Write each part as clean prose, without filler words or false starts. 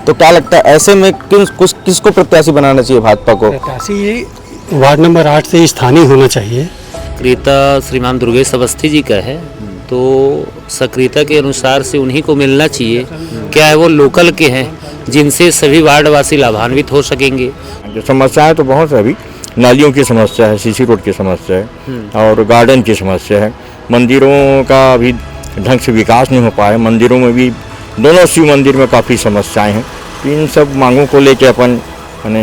तो क्या लगता है ऐसे में किसको प्रत्याशी बनाना चाहिए भाजपा को? प्रत्याशी वार्ड नंबर 8 से स्थानीय होना चाहिए। सक्रियता श्रीमान दुर्गेश अवस्थी जी का है, तो सक्रियता के अनुसार से उन्हीं को मिलना चाहिए। क्या है, वो लोकल के हैं जिनसे सभी वार्डवासी लाभान्वित हो सकेंगे। जो समस्याएं तो बहुत है, अभी नालियों की समस्या है, सीसी रोड की समस्या है और गार्डन की समस्या है। मंदिरों का अभी ढंग से विकास नहीं हो पाया, मंदिरों में भी दोनों शिव मंदिर में काफ़ी समस्याएं हैं। इन सब मांगों को लेकर अपन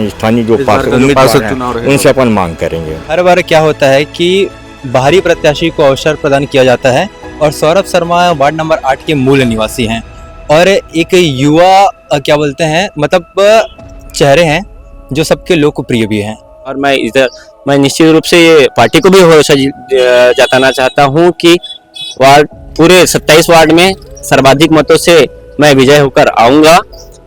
स्थानीय जो उम्मीदवार हैं उनसे अपन मांग करेंगे। हर बार क्या होता है कि बाहरी प्रत्याशी को अवसर प्रदान किया जाता है और सौरभ शर्मा वार्ड नंबर 8 के मूल निवासी हैं और एक युवा क्या बोलते हैं मतलब चेहरे हैं जो सबके लोकप्रिय भी हैं। और मैं निश्चित रूप से ये पार्टी को भी भरोसा जताना चाहता हूँ कि वार्ड पूरे 27 वार्ड में सर्वाधिक मतों से मैं विजय होकर आऊंगा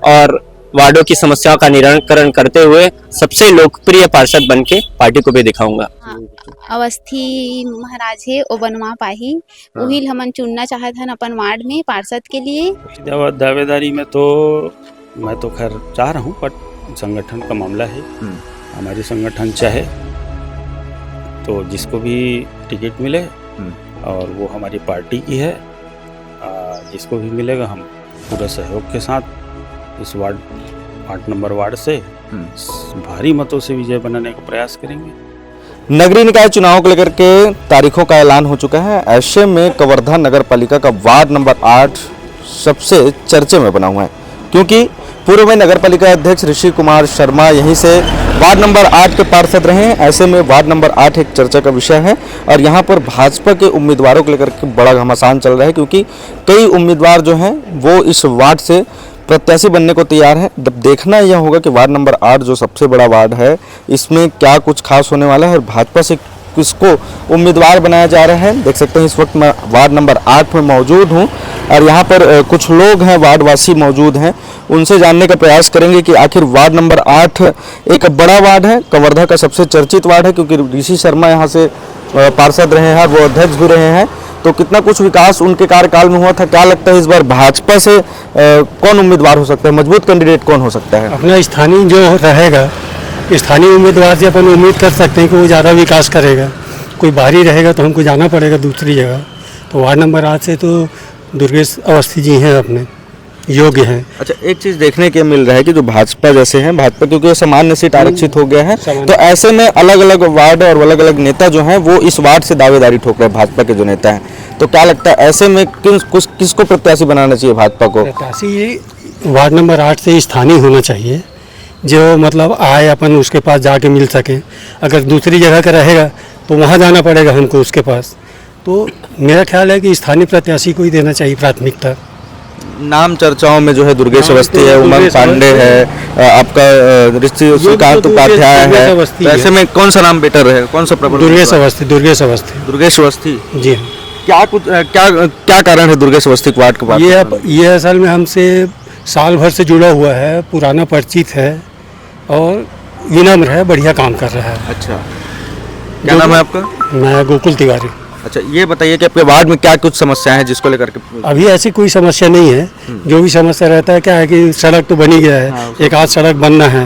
और वार्डों की समस्याओं का निराकरण करते हुए सबसे लोकप्रिय पार्षद बन के पार्टी को भी दिखाऊंगा। अवस्थी महाराज है वो बनवा पाही, वही हमन चुनना चाहत हन अपन वार्ड में पार्षद के लिए। दावेदारी में तो मैं तो खैर चाह रहा हूँ, बट संगठन का मामला है। हमारी संगठन चाहे तो जिसको भी टिकट मिले और वो हमारी पार्टी की है, जिसको भी मिलेगा हम पूरे सहयोग के साथ इस वार्ड 8 नंबर वार्ड से भारी मतों से विजय बनाने का प्रयास करेंगे। नगरीय निकाय चुनाव को लेकर के तारीखों का ऐलान हो चुका है। ऐसे में कवर्धा नगर पालिका का वार्ड नंबर 8 सबसे चर्चे में बना हुआ है, क्योंकि पूर्व में नगर पालिका अध्यक्ष ऋषि कुमार शर्मा यहीं से वार्ड नंबर 8 के पार्षद रहे हैं। ऐसे में वार्ड नंबर 8 एक चर्चा का विषय है और यहाँ पर भाजपा के उम्मीदवारों को लेकर के बड़ा घमासान चल रहा है, क्योंकि कई उम्मीदवार जो हैं वो इस वार्ड से प्रत्याशी बनने को तैयार है। अब देखना यह होगा कि वार्ड नंबर 8 जो सबसे बड़ा वार्ड है इसमें क्या कुछ खास होने वाला है और भाजपा से किसको उम्मीदवार बनाया जा रहा है। देख सकते हैं इस वक्त मैं वार्ड नंबर 8 में मौजूद हूं और यहाँ पर कुछ लोग हैं, वार्डवासी मौजूद हैं, उनसे जानने का प्रयास करेंगे कि आखिर वार्ड नंबर 8 एक बड़ा वार्ड है, कवर्धा का सबसे चर्चित वार्ड है, क्योंकि ऋषि शर्मा यहाँ से पार्षद रहे हैं, वो अध्यक्ष भी रहे हैं, तो कितना कुछ विकास उनके कार्यकाल में हुआ था। क्या लगता है इस बार भाजपा से कौन उम्मीदवार हो सकता है, मजबूत कैंडिडेट कौन हो सकता है? अपना स्थानीय जो रहेगा, स्थानीय उम्मीदवार से अपन उम्मीद कर सकते हैं कि वो ज़्यादा विकास करेगा। कोई बाहरी रहेगा तो हमको जाना पड़ेगा दूसरी जगह। तो वार्ड नंबर 8 से तो दुर्गेश अवस्थी जी हैं, अपने योग्य हैं। अच्छा, एक चीज़ देखने के मिल रहा है कि जो भाजपा जैसे हैं, भाजपा क्योंकि सामान्य सीट आरक्षित हो गया है, तो ऐसे में अलग अलग वार्ड और अलग अलग नेता जो हैं वो इस वार्ड से दावेदारी ठोक रहे हैं, भाजपा के जो नेता हैं। तो क्या लगता है ऐसे में किसको प्रत्याशी बनाना चाहिए भाजपा को? प्रत्याशी वार्ड नंबर 8 से स्थानीय होना चाहिए, जो मतलब आए अपन उसके पास जाके मिल सके। अगर दूसरी जगह का रहेगा तो वहाँ जाना पड़ेगा हमको उसके पास। तो मेरा ख्याल है कि स्थानीय प्रत्याशी को ही देना चाहिए प्राथमिकता। नाम चर्चाओं में जो है दुर्गेश अवस्थी है, उमंग पांडे है, आपका श्रीकांत उपाध्याय है, तो ऐसे में कौन सा नाम बेटर है, कौन सा प्रबल? दुर्गेश अवस्थी जी हाँ। क्या कारण है दुर्गेश अवस्थी को वार्ड के बाद? ये असल में हमसे साल भर से जुड़ा हुआ है, पुराना परिचित है और विनम्र है, बढ़िया काम कर रहा है। अच्छा, क्या नाम है आपका? मैं गोकुल तिवारी। अच्छा, ये बताइए कि आपके वार्ड में क्या कुछ समस्याएं हैं जिसको लेकर के? अभी ऐसी कोई समस्या नहीं है। जो भी समस्या रहता है क्या है कि सड़क तो बनी गया है, एक आध सड़क बनना है,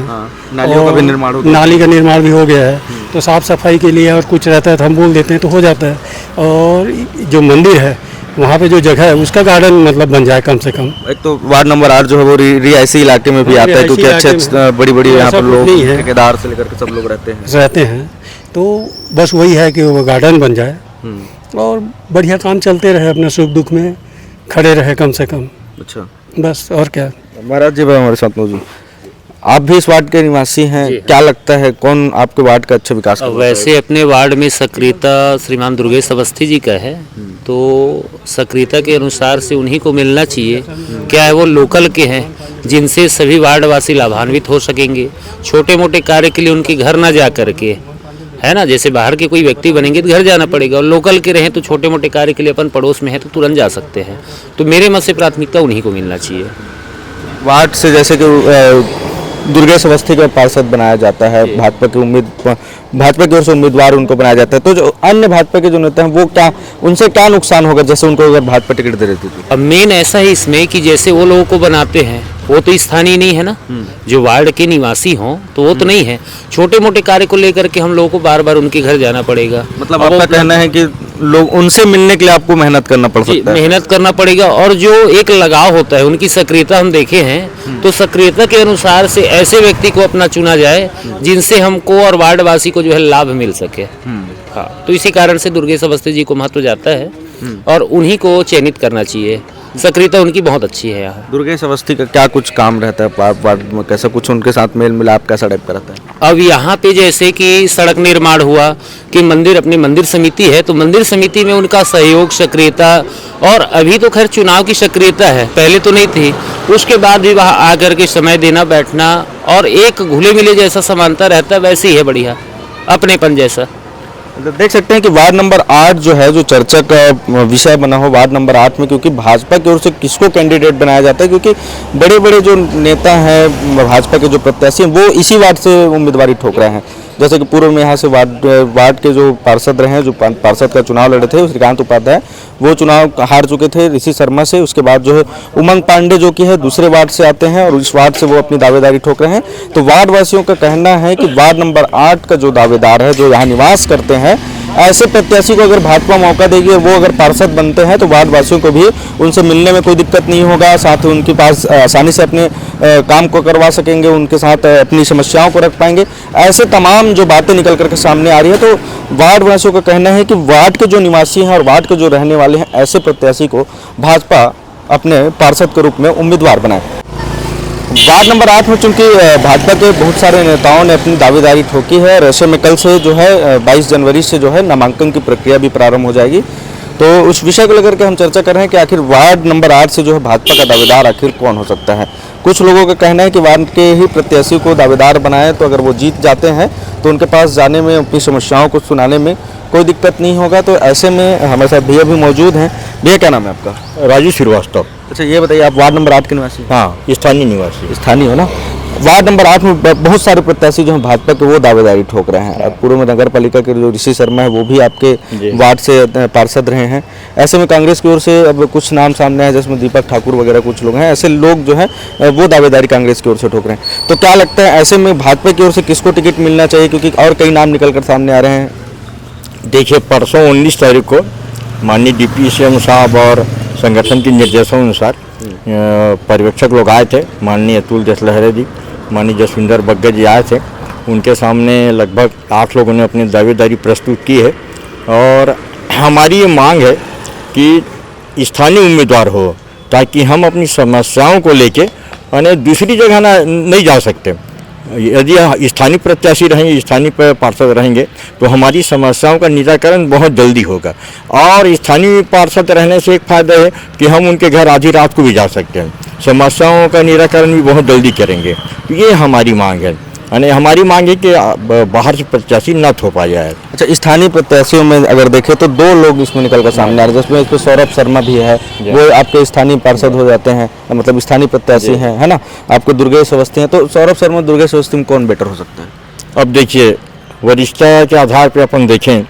नालियों का भी निर्माण हो गया, नाली का निर्माण भी हो गया है, तो साफ सफाई के लिए और कुछ रहता है तो हम बोल देते हैं तो हो जाता है। और जो मंदिर है वहाँ पे जो जगह है उसका गार्डन मतलब बन जाए कम से कम। एक तो वार्ड नंबर 8 जो है वो रिहायशी इलाके में भी आता है, क्योंकि अच्छे बड़ी बड़ी यहाँ पर लोग ठेकेदार से लेकर के सब लोग रहते हैं। तो बस वही है कि वो गार्डन बन जाए और बढ़िया काम चलते रहे, अपने सुख दुख में खड़े रहे कम से कम। अच्छा, बस और क्या। महाराज जी भाई हमारे साथ मौजूद, आप भी इस वार्ड के निवासी हैं, क्या लगता है कौन आपके वार्ड का अच्छा विकास कर? वैसे अपने वार्ड में सक्रियता श्रीमान दुर्गेश अवस्थी जी का है, तो सक्रियता के अनुसार से उन्हीं को मिलना चाहिए। क्या है, वो लोकल के हैं जिनसे सभी वार्डवासी लाभान्वित हो सकेंगे। छोटे मोटे कार्य के लिए उनके घर ना जा करके, है ना, जैसे बाहर के कोई व्यक्ति बनेंगे तो घर जाना पड़ेगा, और लोकल के रहें तो छोटे मोटे कार्य के लिए अपन पड़ोस में है तो तुरंत जा सकते हैं। तो मेरे मत से प्राथमिकता उन्हीं को मिलना चाहिए। वार्ड से जैसे कि दुर्गेश अवस्थी को पार्षद बनाया जाता है, भाजपा की ओर से उम्मीदवार उनको बनाया जाता है, तो जो अन्य भाजपा के जो नेता हैं वो क्या, उनसे क्या नुकसान होगा जैसे उनको अगर भाजपा टिकट दे देती थी? अब मेन ऐसा है इसमें कि जैसे वो लोगों को बनाते हैं वो तो स्थानीय नहीं है ना, जो वार्ड के निवासी हों तो वो तो नहीं है। छोटे मोटे कार्य को लेकर के हम लोगों को बार बार उनके घर जाना पड़ेगा। मतलब अब आपका वो- कहना है कि लोग उनसे मिलने के लिए आपको मेहनत करना पड़ जी, सकता है। मेहनत करना पड़ेगा। और जो एक लगाव होता है, उनकी सक्रियता हम देखे हैं, तो सक्रियता के अनुसार से ऐसे व्यक्ति को अपना चुना जाए जिनसे हमको और वार्डवासी को जो है लाभ मिल सके। हाँ, तो इसी कारण से दुर्गेश अवस्थी जी को महत्व जाता है और उन्हीं को चयनित करना चाहिए। सक्रियता उनकी बहुत अच्छी है यहाँ। दुर्गेश अवस्थी का क्या कुछ काम रहता है वार्ड में, कैसा कुछ उनके साथ मेल मिलाप कैसा टाइप का रहता है? अब यहाँ पे जैसे कि सड़क निर्माण हुआ कि मंदिर, अपनी मंदिर समिति है तो मंदिर समिति में उनका सहयोग, सक्रियता, और अभी तो खैर चुनाव की सक्रियता है, पहले तो नहीं थी। उसके बाद भी वहाँ आकर के समय देना, बैठना और एक घुले मिले जैसा समानता रहता है, वैसे ही है, बढ़िया अपनेपन जैसा। तो देख सकते हैं कि वार्ड नंबर 8 जो है, जो चर्चा का विषय बना हो वार्ड नंबर 8 में, क्योंकि भाजपा की ओर से किसको कैंडिडेट बनाया जाता है, क्योंकि बड़े बड़े जो नेता हैं भाजपा के, जो प्रत्याशी हैं, वो इसी वार्ड से उम्मीदवारी ठोक रहे हैं। जैसे कि पूर्व में यहाँ से वार्ड के जो पार्षद रहे हैं, जो पार्षद का चुनाव लड़े थे श्रीकांत उपाध्याय, वो चुनाव हार चुके थे ऋषि शर्मा से। उसके बाद जो है उमंग पांडे जो कि है दूसरे वार्ड से आते हैं और उस वार्ड से वो अपनी दावेदारी ठोक रहे हैं। तो वार्ड वासियों का कहना है कि वार्ड नंबर 8 का जो दावेदार है, जो यहाँ निवास करते हैं, ऐसे प्रत्याशी को अगर भाजपा मौका देगी, वो अगर पार्षद बनते हैं तो वार्ड वासियों को भी उनसे मिलने में कोई दिक्कत नहीं होगा, साथ ही उनके पास आसानी से अपने काम को करवा सकेंगे, उनके साथ अपनी समस्याओं को रख पाएंगे। ऐसे तमाम जो बातें निकल करके सामने आ रही है, तो वार्ड वासियों का कहना है कि वार्ड के जो निवासी हैं और वार्ड के जो रहने वाले हैं, ऐसे प्रत्याशी को भाजपा अपने पार्षद के रूप में उम्मीदवार बनाए। वार्ड नंबर 8 में चूंकि भाजपा के बहुत सारे नेताओं ने अपनी दावेदारी ठोकी है और ऐसे में कल से जो है 22 जनवरी से जो है नामांकन की प्रक्रिया भी प्रारंभ हो जाएगी। तो उस विषय को लेकर के हम चर्चा कर रहे हैं कि आखिर वार्ड नंबर 8 से जो है भाजपा का दावेदार आखिर कौन हो सकता है। कुछ लोगों का कहना है कि वार्ड के ही प्रत्याशी को दावेदार बनाए तो अगर वो जीत जाते हैं तो उनके पास जाने में, अपनी समस्याओं को सुनाने में कोई दिक्कत नहीं होगा। तो ऐसे में हमारे साथ भैया भी मौजूद हैं। भैया क्या नाम है आपका? राजू श्रीवास्तव। अच्छा, ये बताइए, आप वार्ड नंबर 8 के निवासी? हाँ, स्थानीय निवासी। स्थानीय हो ना। वार्ड नंबर 8 में बहुत सारे प्रत्याशी जो हैं भाजपा के, वो दावेदारी ठोक रहे हैं। पूर्व में नगर पालिका के जो ऋषि शर्मा है, वो भी आपके वार्ड से पार्षद रहे हैं। ऐसे में कांग्रेस की ओर से अब कुछ नाम सामने आए, जिसमें दीपक ठाकुर वगैरह कुछ लोग हैं। ऐसे लोग जो हैं वो दावेदारी कांग्रेस की ओर से ठोक रहे हैं। तो क्या लगता है ऐसे में भाजपा की ओर से किसको टिकट मिलना चाहिए, क्योंकि और कई नाम निकल कर सामने आ रहे हैं? देखिए, परसों 19 तारीख को माननीय डिप्टी सीएम साहब और संगठन के निर्देशों अनुसार पर्यवेक्षक लोग आए थे। माननीय अतुल देशलहरे जी, माननीय जसविंदर बग्गा जी आए थे। उनके सामने लगभग 8 लोगों ने अपनी दावेदारी प्रस्तुत की है और हमारी ये मांग है कि स्थानीय उम्मीदवार हो, ताकि हम अपनी समस्याओं को लेके दूसरी जगह नहीं जा सकते। यदि स्थानीय प्रत्याशी रहेंगे, स्थानीय पार्षद रहेंगे, तो हमारी समस्याओं का निराकरण बहुत जल्दी होगा। और स्थानीय पार्षद रहने से एक फ़ायदा है कि हम उनके घर आधी रात को भी जा सकते हैं, समस्याओं का निराकरण भी बहुत जल्दी करेंगे। तो ये हमारी मांग है। हमारी मांग है कि बाहर से प्रत्याशी न थोपा जाए। अच्छा, स्थानीय प्रत्याशियों में अगर देखें तो 2 लोग इसमें निकल कर सामने आ रहे हैं, जिसमें इसमें सौरभ शर्मा भी है, वो आपके स्थानीय पार्षद हो जाते हैं, मतलब स्थानीय प्रत्याशी हैं, है ना। आपको दुर्गेश अवस्थी हैं, तो सौरभ शर्मा, दुर्गेश अवस्थी में कौन बेटर हो सकता है? अब देखिए, वरिष्ठता के आधार पर अपन देखें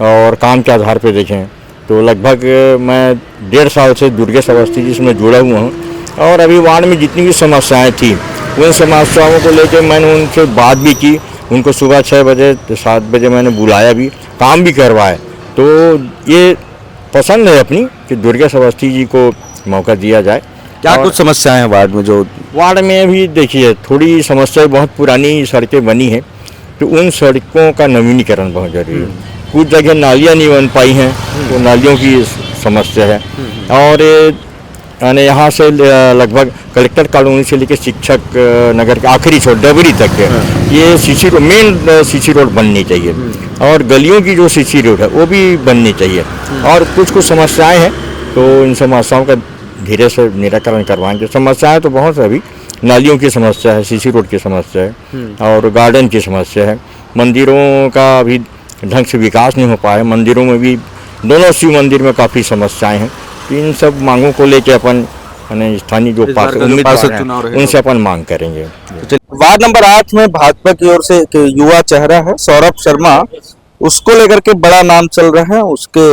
और काम के आधार पर देखें तो लगभग मैं 1.5 साल से दुर्गेश अवस्थी जी से जुड़ा हुआ हूँ और अभी वार्ड में जितनी भी समस्याएँ थी, उन समस्याओं को लेकर मैंने उनसे बात भी की। उनको सुबह 6 बजे 7 बजे मैंने बुलाया भी, काम भी करवाया। तो ये पसंद है अपनी कि दुर्गेश अवस्थी जी को मौका दिया जाए। क्या कुछ समस्याएं हैं वार्ड में? जो वार्ड में भी देखिए, थोड़ी समस्या, बहुत पुरानी सड़कें बनी हैं, तो उन सड़कों का नवीनीकरण बहुत जरूरी है। कुछ जगह नालियाँ नहीं बन पाई हैं, तो नालियों की समस्या है। और यहाँ से लगभग कलेक्टर कॉलोनी से लेकर शिक्षक नगर के आखिरी छोर डबरी तक है, ये CC road, main CC road बननी चाहिए। और गलियों की जो सीसी रोड है वो भी बननी चाहिए। और कुछ समस्याएं हैं, तो इन समस्याओं का धीरे से निराकरण करवाएंगे। समस्याएं तो बहुत है, अभी नालियों की समस्या है, सीसी रोड की समस्या है और गार्डन की समस्या है। मंदिरों का अभी ढंग से विकास नहीं हो पाया। मंदिरों में भी, दोनों शिव मंदिर में काफ़ी समस्याएं हैं। इन सब मांगों को लेके अपन स्थानीय जो उम्मीदवार हैं उनसे अपन मांग करेंगे। वार्ड नंबर 8 में भाजपा की ओर से एक युवा चेहरा है सौरभ शर्मा, उसको लेकर के बड़ा नाम चल रहा है। उसके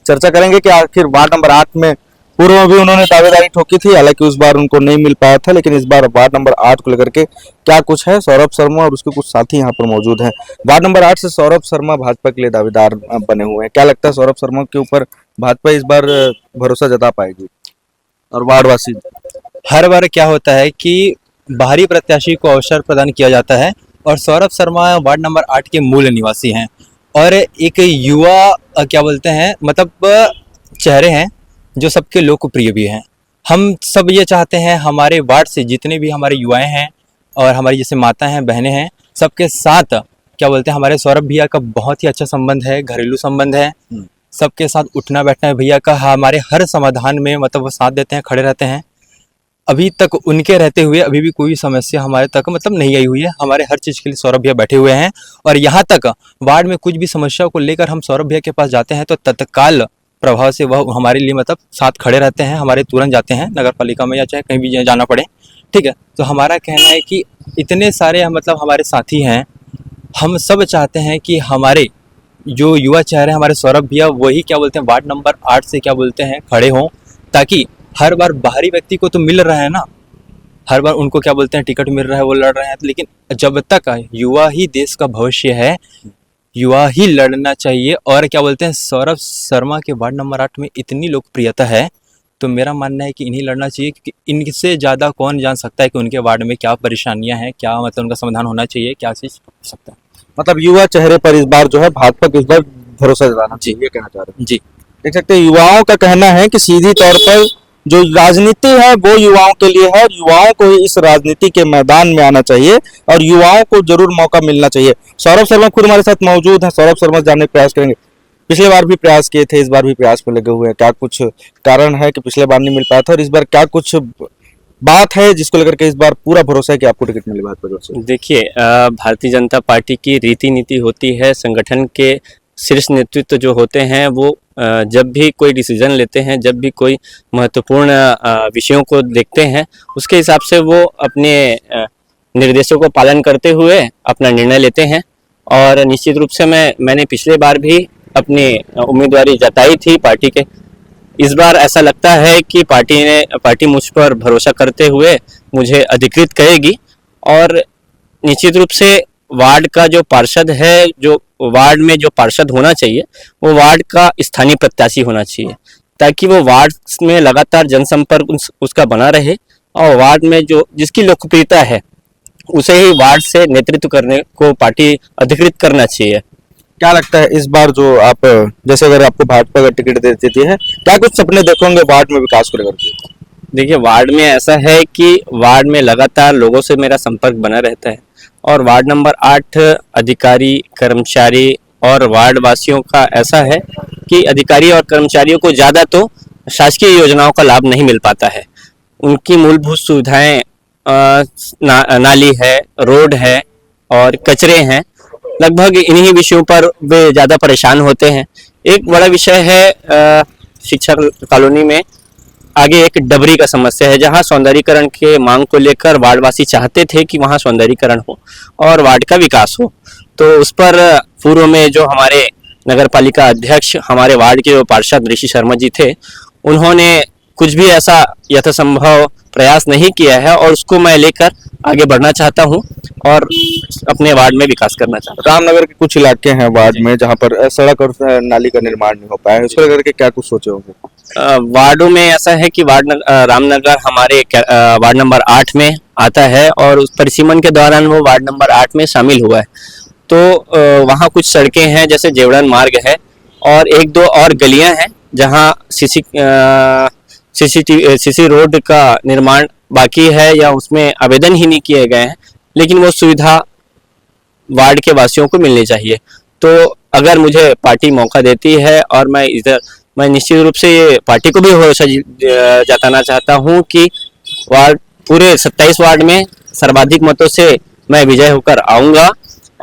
चर्चा करेंगे कि आखिर वार्ड नंबर 8 में पूर्व में भी उन्होंने दावेदारी ठोकी थी, हालांकि उस बार उनको नहीं मिल पाया था, लेकिन इस बार वार्ड नंबर 8 को लेकर के क्या कुछ है, सौरभ शर्मा और उसके कुछ साथी यहाँ पर मौजूद हैं। वार्ड नंबर 8 से सौरभ शर्मा भाजपा के लिए दावेदार बने हुए हैं। क्या लगता है सौरभ शर्मा के ऊपर भाजपा इस बार भरोसा जता पाएगी और वार्डवासी? हर बार क्या होता है कि बाहरी प्रत्याशी को अवसर प्रदान किया जाता है और सौरभ शर्मा वार्ड नंबर 8 के मूल निवासी हैं और एक युवा क्या बोलते हैं मतलब चेहरे हैं जो सबके लोकप्रिय भी हैं। हम सब ये चाहते हैं हमारे वार्ड से जितने भी हमारे युवाएं हैं और हमारी जैसे माताएं हैं, बहनें हैं, सबके साथ क्या बोलते हैं हमारे सौरभ भैया का बहुत ही अच्छा संबंध है, घरेलू संबंध है। सबके साथ उठना बैठना है भैया का, हमारे हर समाधान में मतलब वो साथ देते हैं, खड़े रहते हैं। अभी तक उनके रहते हुए अभी भी कोई समस्या हमारे तक मतलब नहीं आई हुई है। हमारे हर चीज़ के लिए सौरभ भैया बैठे हुए हैं और यहाँ तक वार्ड में कुछ भी समस्या को लेकर हम सौरभ भैया के पास जाते हैं तो तत्काल प्रभाव से वह हमारे लिए मतलब साथ खड़े रहते हैं, हमारे तुरंत जाते हैं नगर पालिका में या चाहे कहीं भी जाना पड़े। ठीक है, तो हमारा कहना है कि इतने सारे मतलब हमारे साथी हैं, हम सब चाहते हैं कि हमारे जो युवा चेहरे हमारे सौरभ भैया वही क्या बोलते हैं वार्ड नंबर 8 से क्या बोलते हैं खड़े हों, ताकि हर बार बाहरी व्यक्ति को तो मिल रहा है ना, हर बार उनको क्या बोलते हैं टिकट मिल रहा है, वो लड़ रहे हैं, लेकिन जब तक युवा ही देश का भविष्य है, युवा ही लड़ना चाहिए। और क्या बोलते हैं सौरभ शर्मा के वार्ड नंबर 8 में इतनी लोकप्रियता है तो मेरा मानना है कि इन्हीं लड़ना चाहिए, क्योंकि इनसे ज़्यादा कौन जान सकता है कि उनके वार्ड में क्या परेशानियां हैं, क्या मतलब उनका समाधान होना चाहिए, क्या चीज़ हो सकता है। मतलब युवा चेहरे पर इस बार जो है भाजपा को इस बार भरोसा जताना जी, ये कहना चाह रहे हैं। जी, देख सकते हैं युवाओं का कहना है कि सीधी तौर पर जो राजनीति है वो युवाओं के लिए है, युवाओं को ही इस राजनीति के मैदान में आना चाहिए और युवाओं को जरूर मौका मिलना चाहिए। सौरभ शर्मा खुद हमारे साथ मौजूद हैं, सौरभ शर्मा जानने का प्रयास करेंगे। पिछले बार भी प्रयास किए थे, इस बार भी प्रयास में लगे हुए हैं, क्या कुछ कारण है कि पिछले बार नहीं मिल पाया था और इस बार क्या कुछ बात है जिसको लेकर के इस बार पूरा भरोसा है कि आपको टिकट मिले भाजपा से? देखिए, भारतीय जनता पार्टी की रीति नीति होती है, संगठन के शीर्ष नेतृत्व जो होते हैं वो जब भी कोई डिसीजन लेते हैं, जब भी कोई महत्वपूर्ण विषयों को देखते हैं, उसके हिसाब से वो अपने निर्देशों को पालन करते हुए अपना निर्णय लेते हैं। और निश्चित रूप से मैंने पिछले बार भी अपनी उम्मीदवारी जताई थी पार्टी के। इस बार ऐसा लगता है कि पार्टी मुझ पर भरोसा करते हुए मुझे अधिकृत करेगी और निश्चित रूप से वार्ड का जो पार्षद है, जो वार्ड में जो पार्षद होना चाहिए वो वार्ड का स्थानीय प्रत्याशी होना चाहिए, ताकि वो वार्ड में लगातार जनसंपर्क उसका बना रहे और वार्ड में जो जिसकी लोकप्रियता है उसे ही वार्ड से नेतृत्व करने को पार्टी अधिकृत करना चाहिए। क्या लगता है इस बार जो आप जैसे अगर आपको भाजपा का टिकट दे देती है, क्या कुछ सपने देखोगे वार्ड में विकास को लेकर के? देखिए, वार्ड में ऐसा है कि वार्ड में लगातार लोगों से मेरा संपर्क बना रहता है और वार्ड नंबर 8 अधिकारी, कर्मचारी और वार्ड वासियों का ऐसा है कि अधिकारी और कर्मचारियों को ज़्यादा तो शासकीय योजनाओं का लाभ नहीं मिल पाता है। उनकी मूलभूत सुविधाएं नाली है, रोड है और कचरे हैं, लगभग इन्हीं विषयों पर वे ज़्यादा परेशान होते हैं। एक बड़ा विषय है शिक्षा कॉलोनी में आगे एक डबरी का समस्या है, जहां सौंदर्यीकरण के मांग को लेकर वार्डवासी चाहते थे कि वहां सौंदर्यीकरण हो और वार्ड का विकास हो। तो उस पर पूर्व में जो हमारे नगर पालिका अध्यक्ष, हमारे वार्ड के जो पार्षद ऋषि शर्मा जी थे, उन्होंने कुछ भी ऐसा यथासंभव प्रयास नहीं किया है और उसको मैं लेकर आगे बढ़ना चाहता हूं और अपने वार्ड में विकास करना चाहता हूं। रामनगर के कुछ इलाके हैं वार्ड में जहां पर सड़क और नाली का निर्माण नहीं हो पाया है, उसको लेकर के क्या कुछ सोचे होंगे? वार्डों में ऐसा है कि रामनगर हमारे वार्ड नंबर 8 में आता है और उस परिसीमन के दौरान वो वार्ड नंबर 8 में शामिल हुआ है। तो वहाँ कुछ सड़कें हैं, जैसे जेवड़न मार्ग है और एक दो और गलियां हैं जहाँ सीसी रोड का निर्माण बाकी है या उसमें आवेदन ही नहीं किए गए हैं, लेकिन वो सुविधा वार्ड के वासियों को मिलनी चाहिए। तो अगर मुझे पार्टी मौका देती है और मैं निश्चित रूप से ये पार्टी को भी भरोसा जताना चाहता हूँ कि वार्ड पूरे 27 वार्ड में सर्वाधिक मतों से मैं विजय होकर आऊँगा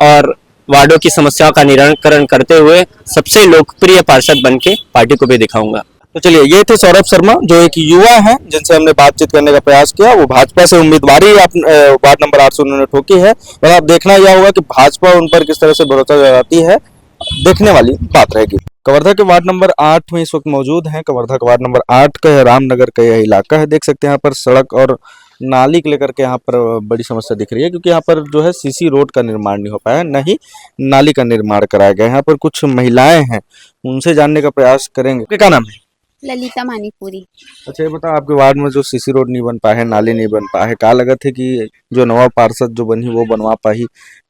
और वार्डों की समस्याओं का निराकरण करते हुए सबसे लोकप्रिय पार्षद बनके पार्टी को भी दिखाऊंगा। तो चलिए, ये थे सौरभ शर्मा जो एक युवा हैं जिनसे हमने बातचीत करने का प्रयास किया। वो भाजपा से उम्मीदवारी वार्ड नंबर 8 से उन्होंने ठोकी है और अब देखना यह होगा कि भाजपा उन पर किस तरह से भरोसा जताती है, देखने वाली बात रहेगी। कवर्धा के वार्ड नंबर 8 में इस वक्त मौजूद हैं। कवर्धा का वार्ड नंबर 8 का है, रामनगर का यह इलाका है। देख सकते हैं यहाँ पर सड़क और नाली को लेकर के यहाँ पर बड़ी समस्या दिख रही है, क्योंकि यहाँ पर जो है सीसी रोड का निर्माण नहीं हो पाया, न ही नाली का निर्माण कराया गया है। यहाँ पर कुछ महिलाएं हैं, उनसे जानने का प्रयास करेंगे। आपका क्या नाम है? ललिता मानिकपुरी। अच्छा, ये बताओ, आपके वार्ड में जो सीसी रोड नहीं बन पाया है, नाली नहीं बन पाया है, क्या लगत है कि जो नवा पार्षद जो बनी वो बनवा पाही?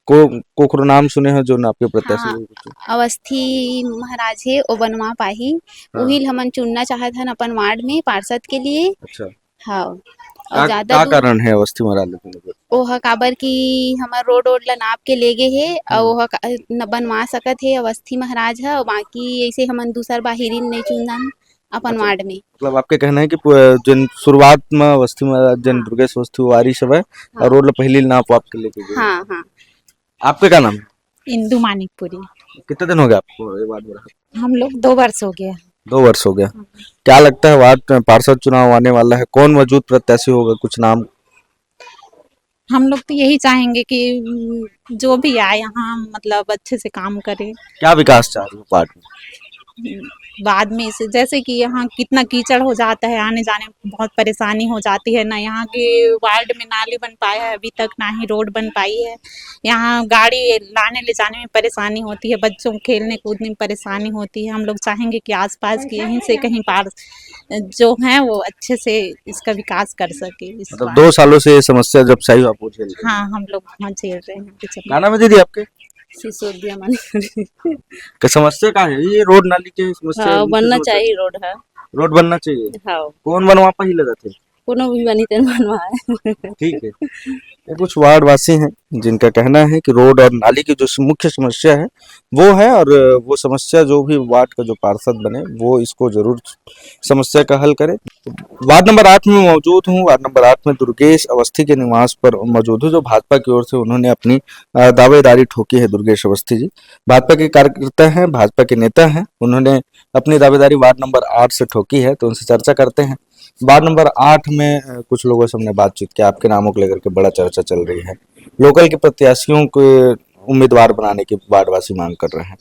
कोकरो नाम सुने हैं जो आपके प्रत्याशी हाँ, लोग? अवस्थी महाराज है वो बनवा पाही। हाँ। वही हमन चुनना चाहत हन अपन वार्ड में पार्षद के लिए। अच्छा, हाँ, क्या और ज्यादा क्या दूर कारण है अवस्थी महाराज लोग? ओह काबर की हमर रोड ला नाप के ले गे हे और ओह न बनवा सकत है अवस्थी महाराज है, और बाकी ऐसे हमन दूसर बाहिरीन नहीं चुनन अपन अच्छा। वार्ड में। मतलब आपके कहना है कि जिन शुरुआत में अवस्थी महाराज जन दुर्गेश अवस्थी वारी सब है, और रोड ला पहली नाप वाप के लेके गए। हाँ हाँ। आपका क्या नाम है? इंदु मानिकपुरी। कितने दिन हो गए आपको ये वार्ड में? हम लोग 2 वर्ष हो गया। 2 वर्ष हो गया। क्या लगता है वार्ड में पार्षद चुनाव आने वाला है, कौन मौजूद प्रत्याशी होगा? कुछ नाम? हम लोग तो यही चाहेंगे कि जो भी आए यहाँ मतलब अच्छे से काम करे। क्या विकास चाह रही है वार्ड में? बाद में से जैसे कि यहाँ कितना कीचड़ हो जाता है, आने जाने में बहुत परेशानी हो जाती है ना। यहाँ के वार्ड में नाली बन पाया है अभी तक, ना ही रोड बन पाई है। यहाँ गाड़ी लाने ले जाने में परेशानी होती है, बच्चों को खेलने कूदने में परेशानी होती है। हम लोग चाहेंगे कि आसपास के यहीं से कहीं पार जो हैं वो अच्छे से इसका विकास कर सके इस मतलब वार्ड। 2 सालों से ये समस्या जब सही आप झेल रहे हैं। हाँ, हम लोग वहाँ झेल रहे हैं। क्या नाम है दीदी आपके? सिसोदिया मानिकपुरी। क्या समस्या क्या है? ये रोड नाली की समस्या है, हाँ, मुख्य बनना समस्या। चाहिए रोड है। रोड बनना चाहिए। हाँ, कौन बनवा पाही लगत है? कोनो भी बनी तेन बनवाए। ठीक है। ये कुछ वार्ड वासी हैं जिनका कहना है कि रोड और नाली की जो मुख्य समस्या है वो है, और वो समस्या जो भी वार्ड का जो पार्षद बने वो इसको जरूर समस्या का हल करे। वार्ड नंबर 8 में मौजूद हूँ। वार्ड नंबर 8 में दुर्गेश अवस्थी के निवास पर मौजूद हूँ, जो भाजपा की ओर से उन्होंने अपनी दावेदारी ठोकी है। दुर्गेश अवस्थी जी भाजपा के कार्यकर्ता हैं, भाजपा के नेता हैं। उन्होंने अपनी दावेदारी वार्ड नंबर 8 से ठोकी है, तो उनसे चर्चा करते हैं। वार्ड नंबर 8 में कुछ लोगों से हमने बातचीत की। आपके नामों को लेकर के बड़ा चर्चा चल रही है, लोकल के प्रत्याशियों को उम्मीदवार बनाने की वार्डवासी मांग कर रहे हैं।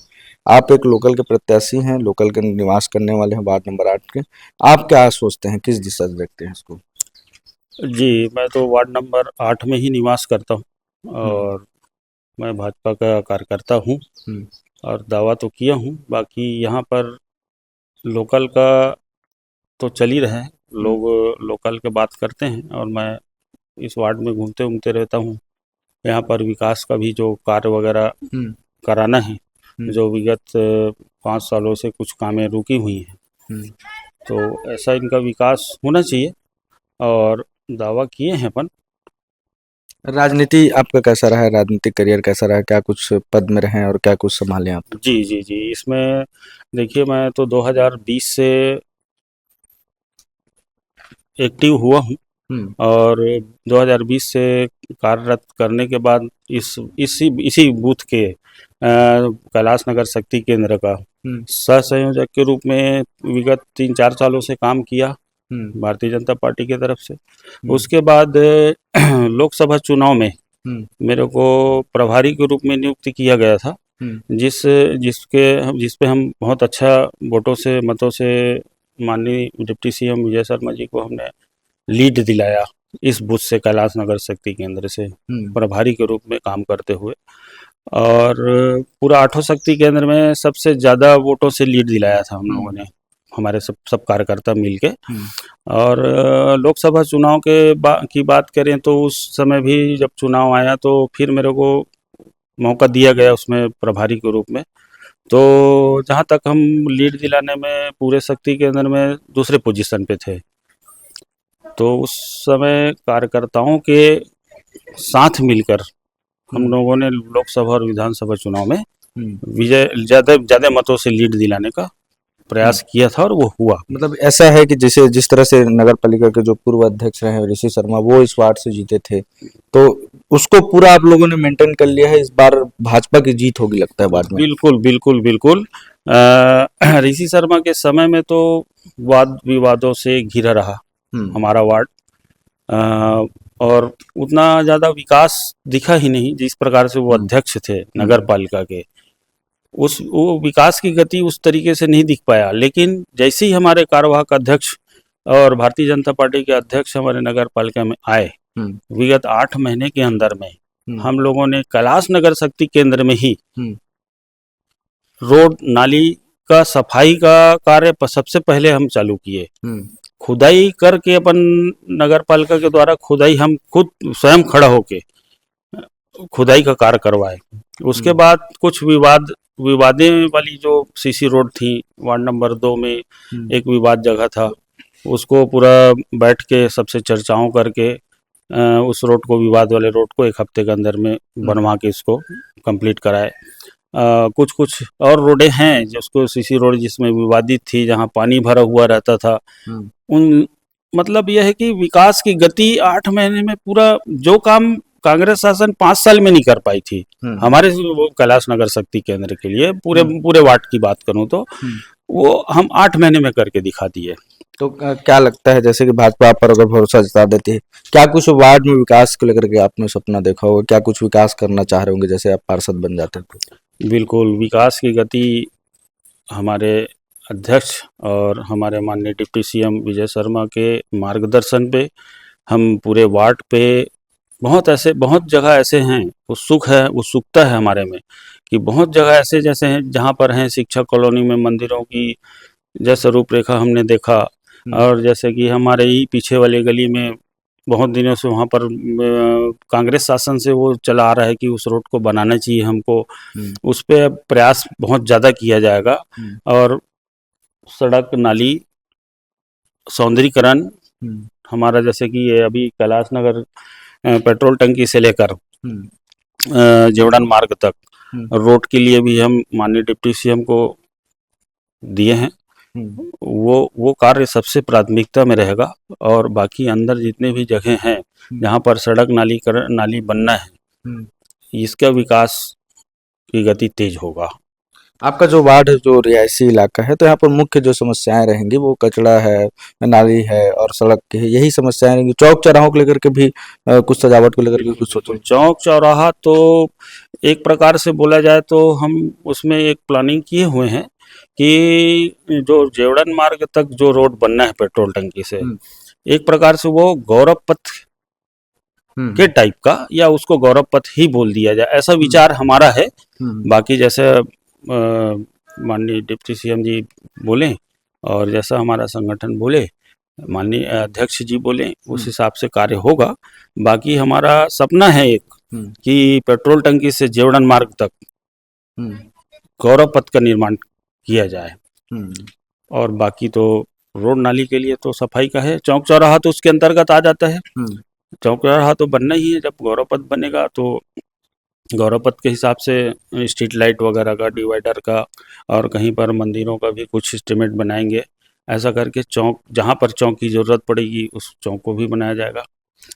आप एक लोकल के प्रत्याशी हैं, लोकल के निवास करने वाले हैं वार्ड नंबर 8 के। आप क्या सोचते हैं, किस दिशा से देखते हैं इसको? जी, मैं तो वार्ड नंबर 8 में ही निवास करता हूँ और मैं भाजपा का कार्यकर्ता हूँ और दावा तो किया हूँ। बाकी यहाँ पर लोकल का तो चल ही रहा है, लोग लोकल के बात करते हैं और मैं इस वार्ड में घूमते घूमते रहता हूँ। यहाँ पर विकास का भी जो कार्य वगैरह कराना है, जो विगत 5 सालों से कुछ कामें रुकी हुई हैं, तो ऐसा इनका विकास होना चाहिए और दावा किए हैं अपन। राजनीति आपका कैसा रहा है? राजनीतिक करियर कैसा रहा? क्या कुछ पद में रहे और क्या कुछ संभाले आप? जी जी जी, इसमें देखिए, मैं तो 2020 से एक्टिव हुआ हूँ और 2020 से कार्यरत करने के बाद इसी बूथ के कैलाश नगर शक्ति केंद्र का सह संयोजक के रूप में विगत 3-4 सालों से काम किया भारतीय जनता पार्टी की तरफ से। उसके बाद लोकसभा चुनाव में मेरे को प्रभारी के रूप में नियुक्त किया गया था, जिस पे हम बहुत अच्छा वोटों से मतों से माननीय डिप्टी सीएम विजय शर्मा जी को हमने लीड दिलाया इस बूथ से, कैलाश नगर शक्ति केंद्र से प्रभारी के रूप में काम करते हुए। और पूरा 8 शक्ति केंद्र में सबसे ज़्यादा वोटों से लीड दिलाया था हम लोगों ने, हमारे सब कार्यकर्ता मिलके। और लोकसभा चुनाव की बात करें तो उस समय भी जब चुनाव आया तो फिर मेरे को मौका दिया गया उसमें प्रभारी के रूप में। तो जहाँ तक हम लीड दिलाने में पूरे शक्ति केंद्र में दूसरे पोजीशन पे थे, तो उस समय कार्यकर्ताओं के साथ मिलकर हम लोगों ने लोकसभा और विधानसभा चुनाव में ज़्यादा मतों से लीड दिलाने का प्रयास किया था और वो हुआ। मतलब ऐसा है कि जिस तरह से नगर पालिका के जो पूर्व अध्यक्ष रहे ऋषि शर्मा, वो इस वार्ड से जीते थे, तो उसको पूरा आप लोगों ने मेंटेन कर लिया है। इस बार भाजपा की जीत होगी लगता है वार्ड में। बिल्कुल बिल्कुल बिल्कुल। ऋषि शर्मा के समय में तो वाद विवादों से घिरा रहा हमारा वार्ड, और उतना ज़्यादा विकास दिखा ही नहीं। जिस प्रकार से वो अध्यक्ष थे नगर पालिका के, वो विकास की गति उस तरीके से नहीं दिख पाया। लेकिन जैसे ही हमारे कार्यवाहक अध्यक्ष और भारतीय जनता पार्टी के अध्यक्ष हमारे नगर पालिका में आए, विगत 8 महीने के अंदर में हम लोगों ने कैलाश नगर शक्ति केंद्र में ही रोड नाली का सफाई का कार्य सबसे पहले हम चालू किए। खुदाई करके अपन नगर पालिका के द्वारा खुदाई हम खुद स्वयं खड़ा होके खुदाई का कार्य करवाए। उसके बाद कुछ विवादें वाली जो सीसी रोड थी, वार्ड नंबर 2 में एक विवाद जगह था, उसको पूरा बैठ के सबसे चर्चाओं करके उस रोड को, विवाद वाले रोड को 1 हफ्ते के अंदर में बनवा के इसको कंप्लीट कराए। कुछ और रोडें हैं जिसको सीसी रोड जिसमें विवादित थी, जहां पानी भरा हुआ रहता था, उन मतलब यह है कि विकास की गति 8 महीने में पूरा जो काम कांग्रेस शासन 5 साल में नहीं कर पाई थी, हमारे कैलाश नगर शक्ति केंद्र के लिए पूरे वार्ड की बात करूं तो वो हम 8 महीने में करके दिखा दिए। तो क्या लगता है, जैसे कि भाजपा पर अगर भरोसा जता देती है, क्या कुछ वार्ड में विकास को लेकर के आपने सपना देखा होगा, क्या कुछ विकास करना चाह रहे होंगे जैसे आप पार्षद बन जाते तो? बिल्कुल, विकास की गति हमारे अध्यक्ष और हमारे माननीय डिप्टी सीएम विजय शर्मा के मार्गदर्शन पे हम पूरे वार्ड पे बहुत जगह ऐसे हैं, उत्सुकता है हमारे में कि बहुत जगह ऐसे जैसे हैं जहाँ पर हैं शिक्षा कॉलोनी में मंदिरों की जैसे रूपरेखा हमने देखा, और जैसे कि हमारे ही पीछे वाले गली में बहुत दिनों से वहाँ पर कांग्रेस शासन से वो चला आ रहा है कि उस रोड को बनाना चाहिए हमको, उस पे प्रयास बहुत ज़्यादा किया जाएगा। और सड़क नाली सौंदर्यीकरण हमारा, जैसे कि ये अभी कैलाश नगर पेट्रोल टंकी से लेकर जेवड़न मार्ग तक रोड के लिए भी हम माननीय डिप्टी सीएम को दिए हैं। वो कार्य सबसे प्राथमिकता में रहेगा, और बाकी अंदर जितने भी जगह हैं जहाँ पर सड़क नाली बनना है, इसका विकास की गति तेज होगा। आपका जो वार्ड है, जो रिहायशी इलाका है, तो यहाँ पर मुख्य जो समस्याएं रहेंगी वो कचरा है, नाली है और सड़क की है, यही समस्याएं रहेंगी। चौक चौराहों को लेकर के भी कुछ सजावट को लेकर के कुछ सोचो? चौक चौराहा तो एक प्रकार से बोला जाए तो हम उसमें एक प्लानिंग किए हुए हैं कि जो जेवड़न मार्ग तक जो रोड बनना है पेट्रोल टंकी से, एक प्रकार से वो गौरव पथ के टाइप का, या उसको गौरव पथ ही बोल दिया जाए, ऐसा विचार हमारा है। बाकी जैसे माननीय डिप्टी सीएम जी बोले और जैसा हमारा संगठन बोले, माननीय अध्यक्ष जी बोले, उस हिसाब से कार्य होगा। बाकी हमारा सपना है एक कि पेट्रोल टंकी से जेवड़न मार्ग तक गौरव पथ का निर्माण किया जाए। और बाकी तो रोड नाली के लिए तो सफाई का है, चौक चौराहा तो उसके अंतर्गत आ जाता है। चौक चौराहा तो बनना ही है, जब गौरव पथ बनेगा तो गौरव पथ के हिसाब से स्ट्रीट लाइट वगैरह का, डिवाइडर का, और कहीं पर मंदिरों का भी कुछ एस्टिमेट बनाएंगे। ऐसा करके चौक, जहाँ पर चौक की जरूरत पड़ेगी उस चौक को भी बनाया जाएगा।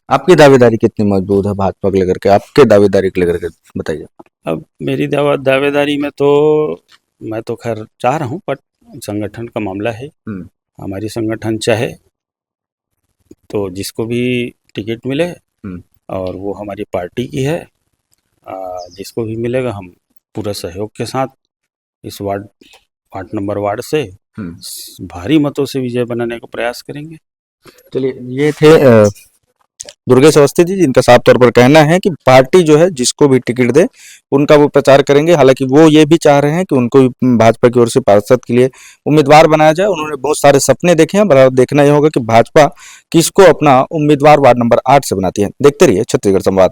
आपकी दावेदारी कितनी मजबूत है भाजपा को लेकर के, आपके दावेदारी को लेकर के बताइए। अब मेरी दावेदारी में तो मैं तो खैर चाह रहा हूँ, बट संगठन का मामला है। हमारी संगठन चाहे तो जिसको भी टिकट मिले, और वो हमारी पार्टी की है, जिसको भी मिलेगा हम पूरा सहयोग के साथ इस वार्ड नंबर से भारी मतों से विजय बनाने का प्रयास करेंगे। चलिए, ये थे दुर्गेश अवस्थी जी, जिनका साफ तौर पर कहना है कि पार्टी जो है जिसको भी टिकट दे उनका वो प्रचार करेंगे। हालांकि वो ये भी चाह रहे हैं कि उनको भाजपा की ओर से पार्षद के लिए उम्मीदवार बनाया जाए। उन्होंने बहुत सारे सपने देखे हैं, बड़ा देखना यह होगा कि भाजपा किसको अपना उम्मीदवार वार्ड नंबर 8 से बनाती है। देखते रहिए छत्तीसगढ़ संवाद।